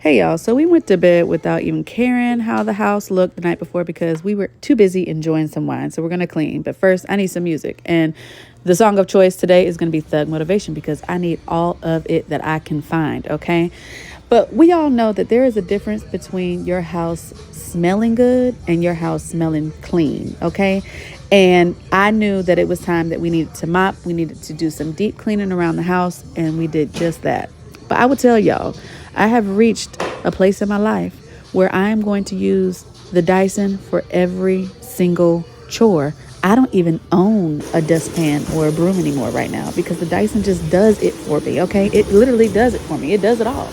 Hey y'all, so we went to bed without even caring how the house looked the night before because we were too busy enjoying some wine. So we're going to clean. But first, I need some music. And the song of choice today is going to be Thug Motivation because I need all of it that I can find, okay? But we all know that there is a difference between your house smelling good and your house smelling clean, okay? And I knew that it was time that we needed to mop. We needed to do some deep cleaning around the house, and we did just that. But I would tell y'all, I have reached a place in my life where I am going to use the Dyson for every single chore. I don't even own a dustpan or a broom anymore right now because the Dyson just does it for me, okay? It literally does it for me. It does it all.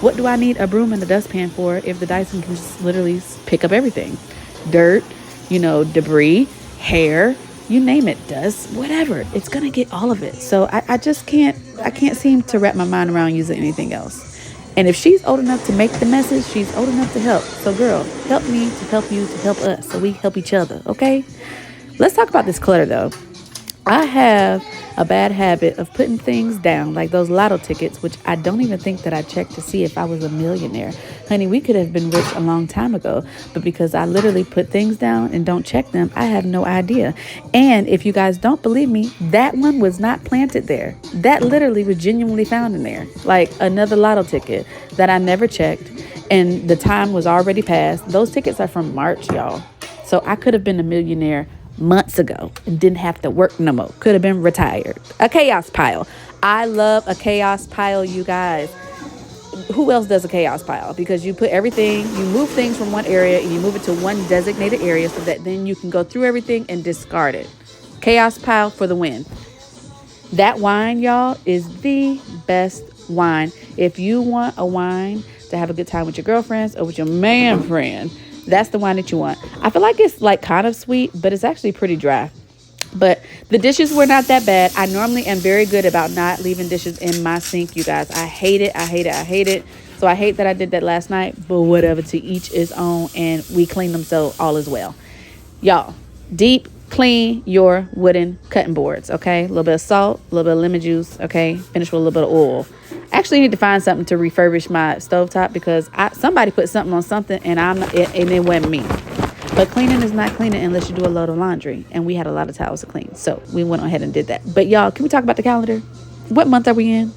What do I need a broom and a dustpan for if the Dyson can just literally pick up everything? Dirt, debris, hair, you name it, dust, whatever. It's going to get all of it. So I can't seem to wrap my mind around using anything else. And if she's old enough to make the message, she's old enough to help. So girl, help me to help you to help us so we help each other, okay? Let's talk about this clutter though. I have a bad habit of putting things down like those lotto tickets, which I don't even think that I checked to see if I was a millionaire. Honey, we could have been rich a long time ago, but because I literally put things down and don't check them, I have no idea. And if you guys don't believe me, that one was not planted there. That literally was genuinely found in there, like another lotto ticket that I never checked, and the time was already past. Those tickets are from March, y'all. So I could have been a millionaire months ago and didn't have to work no more. Could have been retired. A chaos pile. I love a chaos pile, you guys. Who else does a chaos pile? Because you put everything, you move things from one area and you move it to one designated area so that then you can go through everything and discard it. Chaos pile for the win. That wine, y'all, is the best wine. If you want a wine to have a good time with your girlfriends or with your man friend, that's the wine that you want. I feel like it's like kind of sweet, but it's actually pretty dry. But the dishes were not that bad. I normally am very good about not leaving dishes in my sink, you guys. I hate it. I hate it. I hate it. So I hate that I did that last night, but whatever, to each his own, and we cleaned them, so all is well. Y'all, deep clean your wooden cutting boards, okay? A little bit of salt, a little bit of lemon juice, okay? Finish with a little bit of oil. I actually need to find something to refurbish my stovetop because somebody put something on something and it wasn't me. But cleaning is not cleaning unless you do a load of laundry, and we had a lot of towels to clean, so we went ahead and did that. But y'all, can we talk about the calendar? What month are we in?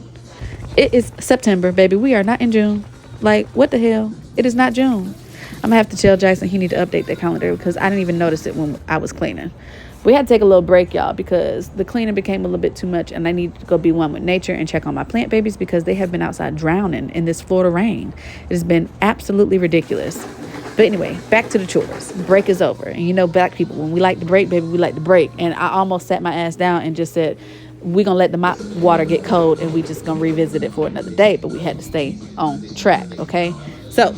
It is September, baby. We are not in June. Like, what the hell? It is not June. I'm gonna have to tell Jason he need to update that calendar because I didn't even notice it when I was cleaning. We had to take a little break, y'all, because the cleaning became a little bit too much, and I need to go be one with nature and check on my plant babies because they have been outside drowning in this Florida rain. It has been absolutely ridiculous. But anyway, back to the chores. Break is over. And black people, when we like to break, baby, we like to break. And I almost sat my ass down and just said, we're going to let the mop water get cold and we just going to revisit it for another day. But we had to stay on track, okay? So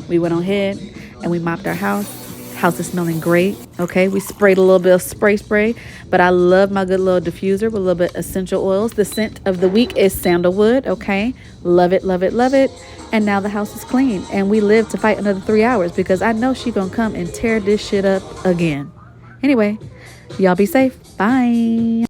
we went on ahead and we mopped our house. House is smelling great, okay? We sprayed a little bit of spray, but I love my good little diffuser with a little bit of essential oils. The scent of the week is sandalwood, okay? Love it, love it, love it. And now the house is clean, and we live to fight another 3 hours because I know she gonna come and tear this shit up again. Anyway, y'all be safe. Bye.